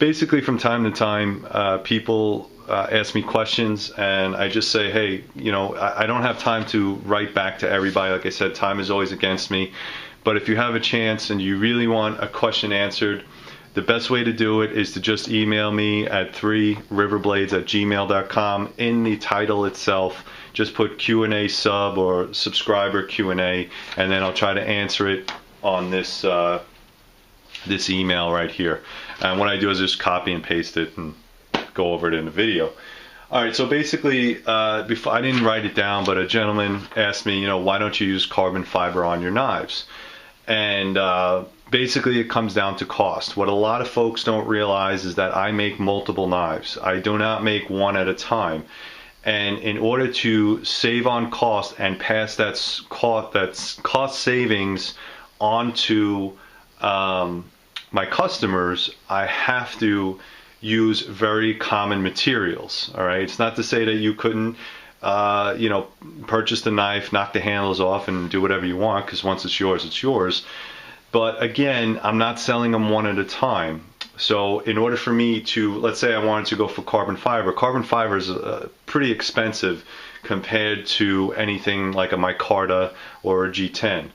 basically from time to time, people ask me questions, and I just say, hey, you know, I don't have time to write back to everybody. Like I said, time is always against me. But if you have a chance and you really want a question answered, the best way to do it is to just email me at 3riverblades@gmail.com. In the title itself, just put Q&A sub or subscriber Q&A, and then I'll try to answer it on this this email right here. And what I do is just copy and paste it and go over it in the video. All right, so basically, before, I didn't write it down, but a gentleman asked me, you know, why don't you use carbon fiber on your knives? And basically it comes down to cost. What a lot of folks don't realize is that I make multiple knives. I do not make one at a time. And in order to save on cost and pass that's cost savings onto my customers, I have to use very common materials. All right, it's not to say that you couldn't you know, purchase the knife, knock the handles off, and do whatever you want, because once it's yours, it's yours. But again, I'm not selling them one at a time. So in order for me to, let's say I wanted to go for carbon fiber is pretty expensive compared to anything like a micarta or a G10.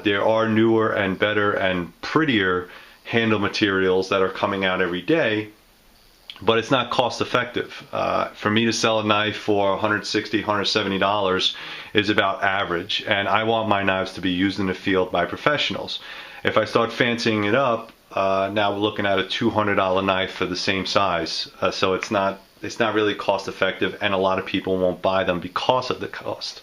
There are newer and better and prettier handle materials that are coming out every day, but it's not cost effective. For me to sell a knife for $160, $170 is about average, and I want my knives to be used in the field by professionals. If I start fancying it up, now we're looking at a $200 knife for the same size, so it's not really cost effective, and a lot of people won't buy them because of the cost.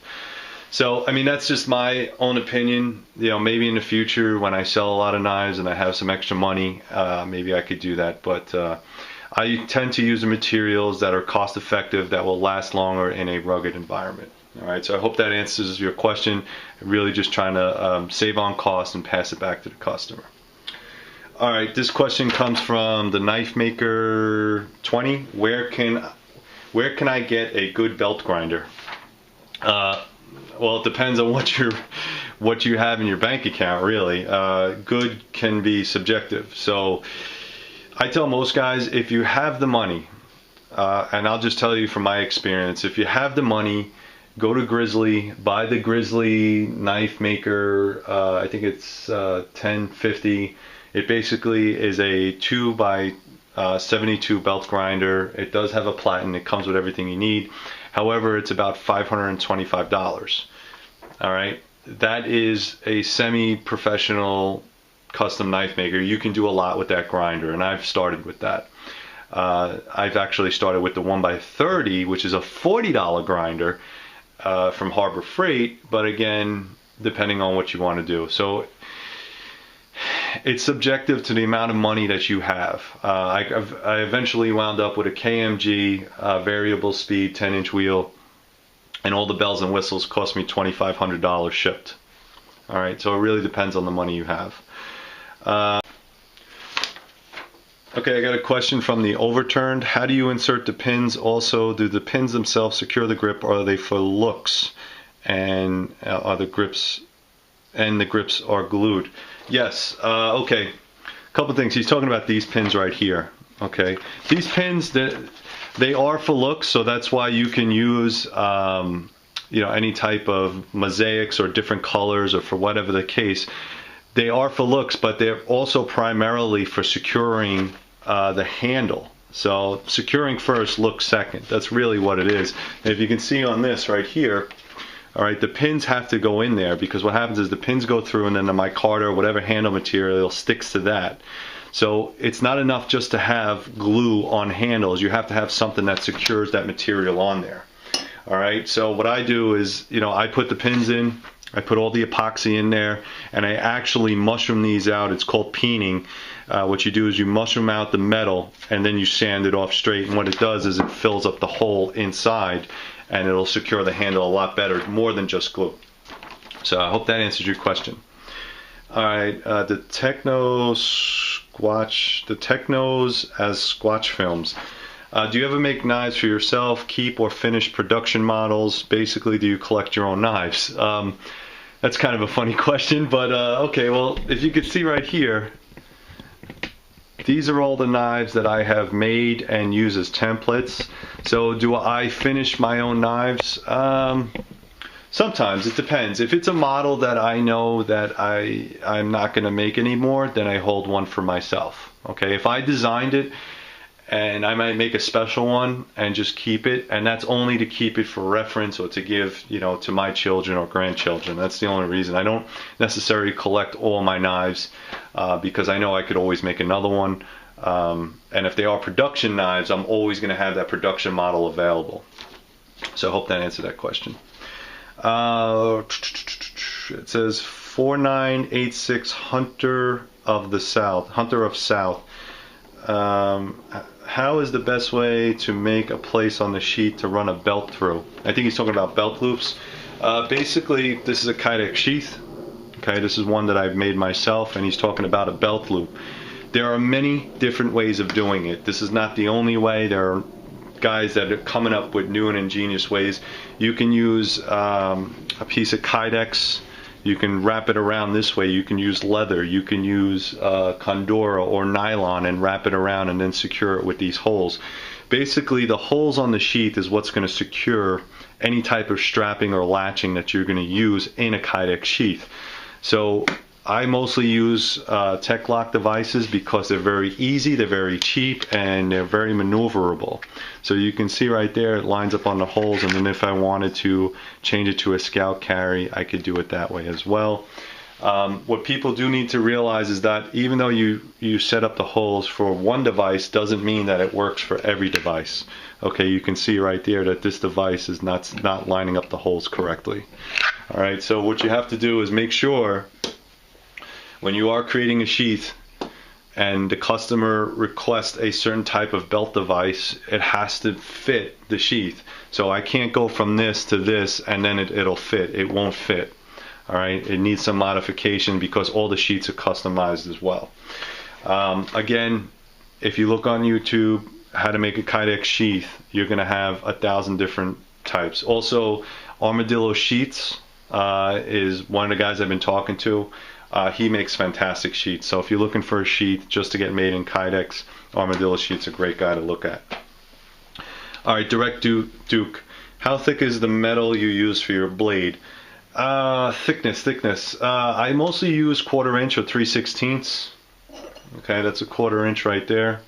So, I mean, that's just my own opinion. You know, maybe in the future when I sell a lot of knives and I have some extra money, maybe I could do that, but I tend to use the materials that are cost effective, that will last longer in a rugged environment. All right, so I hope that answers your question. I'm really just trying to save on cost and pass it back to the customer. All right, this question comes from the Knife Maker 20. Where can I get a good belt grinder? Well, it depends on what you have in your bank account, really. Good can be subjective. So I tell most guys, if you have the money, and I'll just tell you from my experience, if you have the money, go to Grizzly, buy the Grizzly Knife Maker, I think it's 1050. It basically is a 2x72 belt grinder. It does have a platen. It comes with everything you need. However, it's about $525. All right, that is a semi-professional custom knife maker. You can do a lot with that grinder, and I've started with that. I've actually started with the 1x30, which is a $40 grinder from Harbor Freight, but again, depending on what you want to do. So it's subjective to the amount of money that you have. I eventually wound up with a KMG variable speed 10-inch wheel, and all the bells and whistles cost me $2,500 shipped. All right, so it really depends on the money you have. Okay, I got a question from the Overturned. How do you insert the pins? Also, do the pins themselves secure the grip, or are they for looks? And are the grips are glued? Yes. Okay. A couple things. He's talking about these pins right here. Okay. These pins, they are for looks, so that's why you can use you know, any type of mosaics or different colors, or for whatever the case. They are for looks, but they're also primarily for securing the handle. So securing first, look second. That's really what it is. And if you can see on this right here, all right, the pins have to go in there, because what happens is the pins go through, and then the micarta or whatever handle material sticks to that. So it's not enough just to have glue on handles. You have to have something that secures that material on there. All right, so what I do is, you know, I put the pins in, I put all the epoxy in there, and I actually mushroom these out. It's called peening. What you do is you mushroom out the metal, and then you sand it off straight, and what it does is it fills up the hole inside, and it'll secure the handle a lot better, more than just glue. So I hope that answers your question. All right, the Technos as Squatch films. Do you ever make knives for yourself, keep or finish production models? Basically, do you collect your own knives? That's kind of a funny question, but okay, well, if you could see right here, these are all the knives that I have made and use as templates. So do I finish my own knives? Sometimes, it depends. If it's a model that I know that I'm not going to make anymore, then I hold one for myself. Okay, if I designed it and I might make a special one and just keep it, and that's only to keep it for reference or to give, you know, to my children or grandchildren. That's the only reason. I don't necessarily collect all my knives because I know I could always make another one. And if they are production knives, I'm always going to have that production model available. So I hope that answered that question. It says 4986 Hunter of South. How is the best way to make a place on the sheet to run a belt through? I think he's talking about belt loops. Basically, this is a Kydex sheath. Okay, this is one that I've made myself, and he's talking about a belt loop. There are many different ways of doing it. This is not the only way. There are guys that are coming up with new and ingenious ways. You can use a piece of Kydex. You can wrap it around this way. You can use leather. You can use Condora or nylon and wrap it around and then secure it with these holes. Basically, the holes on the sheath is what's going to secure any type of strapping or latching that you're going to use in a Kydex sheath. So I mostly use tech lock devices because they're very easy, they're very cheap, and they're very maneuverable. So you can see right there it lines up on the holes, and then if I wanted to change it to a scout carry, I could do it that way as well. What people do need to realize is that even though you set up the holes for one device doesn't mean that it works for every device. Okay, you can see right there that this device is not lining up the holes correctly. All right, so what you have to do is make sure when you are creating a sheath and the customer requests a certain type of belt device, it has to fit the sheath. So I can't go from this to this and then it'll fit. It won't fit. All right, it needs some modification because all the sheets are customized as well. Again, if you look on YouTube how to make a Kydex sheath, you're going to have 1,000 different types. Also, Armadillo Sheets is one of the guys I've been talking to. He makes fantastic sheets. So if you're looking for a sheet just to get made in Kydex, Armadillo Sheets a great guy to look at. All right, Direct Duke. How thick is the metal you use for your blade? Thickness. I mostly use 1/4 inch or 3/16. Okay, that's a 1/4 inch right there.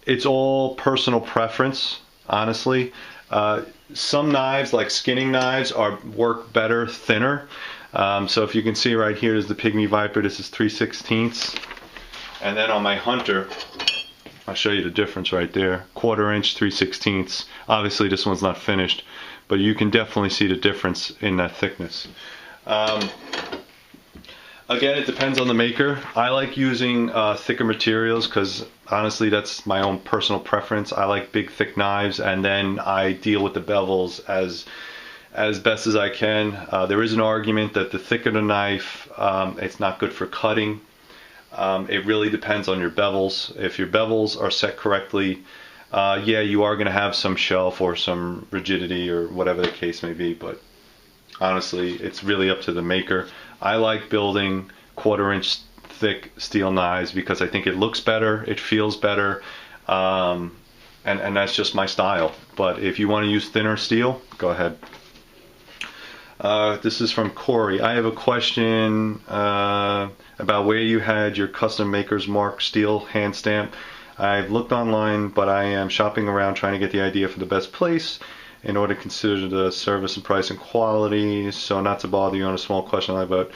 It's all personal preference, honestly. Some knives, like skinning knives, work better thinner. So if you can see right here is the Pygmy Viper. This is 3/16. And then on my Hunter, I'll show you the difference right there. 1/4 inch, 3/16. Obviously this one's not finished, but you can definitely see the difference in that thickness. Again, it depends on the maker. I like using thicker materials because honestly that's my own personal preference. I like big thick knives, and then I deal with the bevels as best as I can. There is an argument that the thicker the knife, it's not good for cutting. It really depends on your bevels. If your bevels are set correctly, yeah, you are going to have some shelf or some rigidity or whatever the case may be, but honestly, it's really up to the maker. I like building 1/4 inch thick steel knives because I think it looks better, it feels better, and that's just my style. But if you want to use thinner steel, go ahead. This is from Corey. I have a question about where you had your custom maker's mark steel hand stamp. I've looked online, but I am shopping around trying to get the idea for the best place in order to consider the service and price and quality. So not to bother you on a small question, but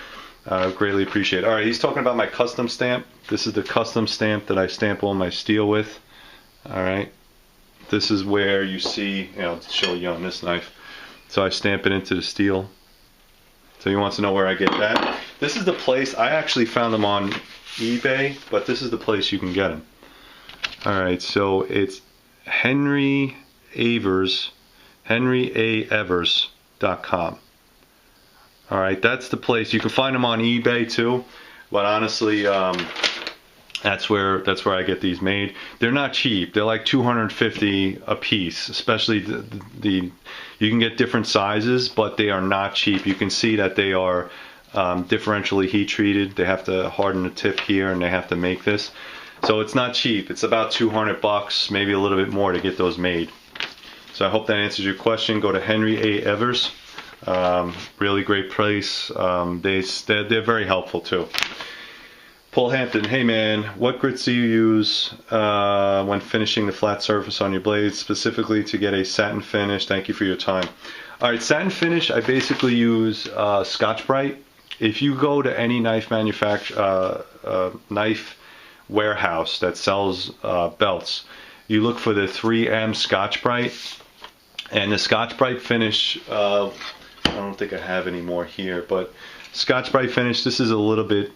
greatly appreciate it. All right, he's talking about my custom stamp. This is the custom stamp that I stamp all my steel with. All right, this is where you see, I'll show you on this knife. So I stamp it into the steel. So he wants to know where I get that. This is the place, I actually found them on eBay, but this is the place you can get them. All right, so it's henryavers.com. All right, that's the place. You can find them on eBay too, but honestly, that's where I get these made. They're not cheap. They're like $250 a piece, especially you can get different sizes, but they are not cheap. You can see that they are differentially heat treated. They have to harden the tip here, and they have to make this. So it's not cheap. It's about $200, maybe a little bit more to get those made. So I hope that answers your question. Go to Henry A. Evers. Really great place. They're very helpful too. Paul Hampton, hey man, what grits do you use when finishing the flat surface on your blades, specifically to get a satin finish? Thank you for your time. All right, satin finish, I basically use Scotch-Brite. If you go to any knife knife warehouse that sells belts, you look for the 3M Scotch-Brite, and the Scotch-Brite finish, I don't think I have any more here, but Scotch-Brite finish, this is a little bit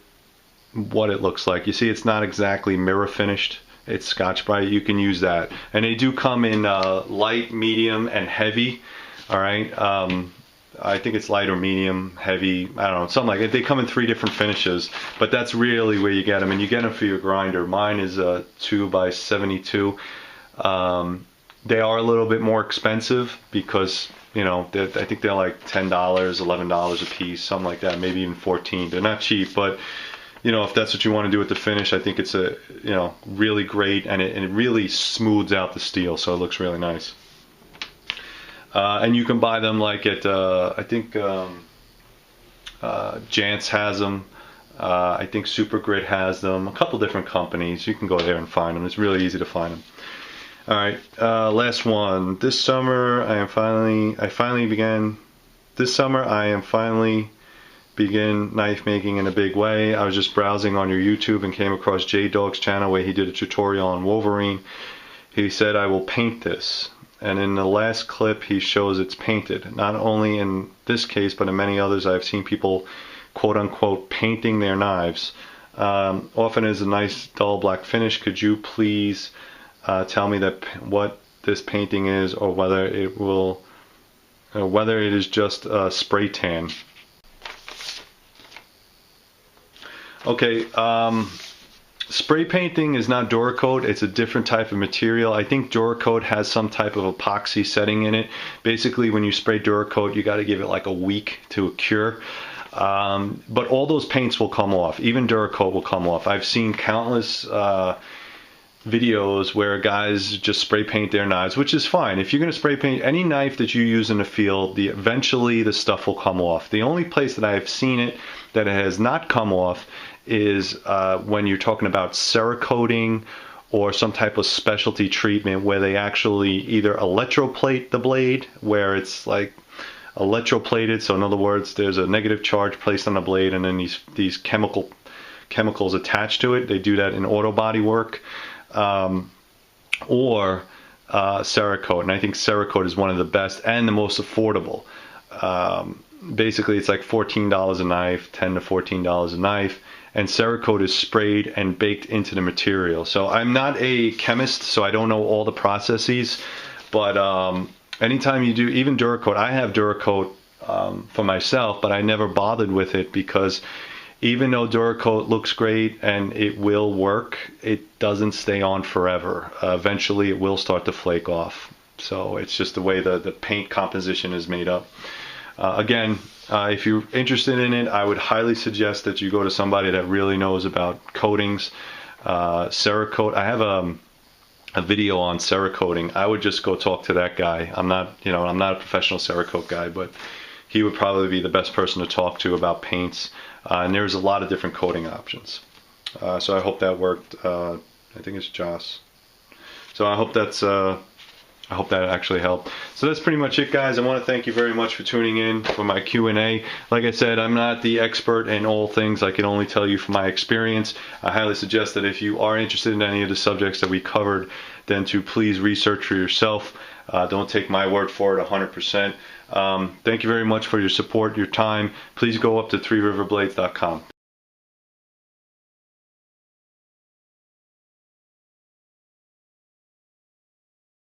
what it looks like. You see, it's not exactly mirror finished. It's Scotch-Brite. You can use that, and they do come in light, medium, and heavy. All right, I think it's light or medium, heavy. I don't know, something like it. They come in 3 different finishes, but that's really where you get them, and you get them for your grinder. Mine is a 2x72. They are a little bit more expensive because, you know, I think they're like $10, $11 a piece, something like that, maybe even $14. They're not cheap, but you know, if that's what you want to do with the finish, I think it's a, you know, really great, and it really smooths out the steel, so it looks really nice. And you can buy them like at, I think Jantz has them. I think Super Grit has them. A couple different companies. You can go there and find them. It's really easy to find them. All right, last one. This summer, I am finally begin knife making in a big way. I was just browsing on your YouTube and came across J-Dog's channel where he did a tutorial on Wolverine. He said, I will paint this. And in the last clip, he shows it's painted. Not only in this case, but in many others, I've seen people, quote unquote, painting their knives. Often is a nice dull black finish. Could you please tell me what this painting is, or whether it is just a spray tan? Okay, spray painting is not Duracoat. It's a different type of material. I think Duracoat has some type of epoxy setting in it. Basically, when you spray Duracoat, you got to give it like a week to cure. But all those paints will come off. Even Duracoat will come off. I've seen countless videos where guys just spray paint their knives, which is fine. If you're going to spray paint any knife that you use in the field, eventually the stuff will come off. The only place that I've seen it that it has not come off is when you're talking about Cerakoting or some type of specialty treatment where they actually either electroplate the blade, where it's like electroplated, so in other words there's a negative charge placed on the blade and then these chemicals attached to it. They do that in auto body work, or Cerakote, and I think Cerakote is one of the best and the most affordable. Basically it's like $14 a knife, $10 to $14 a knife, and Cerakote is sprayed and baked into the material. So I'm not a chemist, so I don't know all the processes, but anytime you do, even Duracoat, I have Duracoat for myself, but I never bothered with it because even though Duracoat looks great and it will work, it doesn't stay on forever. Eventually it will start to flake off. So it's just the way the paint composition is made up. Again, if you're interested in it, I would highly suggest that you go to somebody that really knows about coatings. Cerakote, I have a video on Cerakoting. I would just go talk to that guy. I'm not a professional Cerakote guy, but he would probably be the best person to talk to about paints. And there's a lot of different coating options. So I hope that worked. I think it's Joss. So I hope that actually helped. So that's pretty much it, guys. I want to thank you very much for tuning in for my Q&A. Like I said, I'm not the expert in all things. I can only tell you from my experience. I highly suggest that if you are interested in any of the subjects that we covered, then to please research for yourself. Don't take my word for it 100%. Thank you very much for your support, your time. Please go up to 3riverblades.com.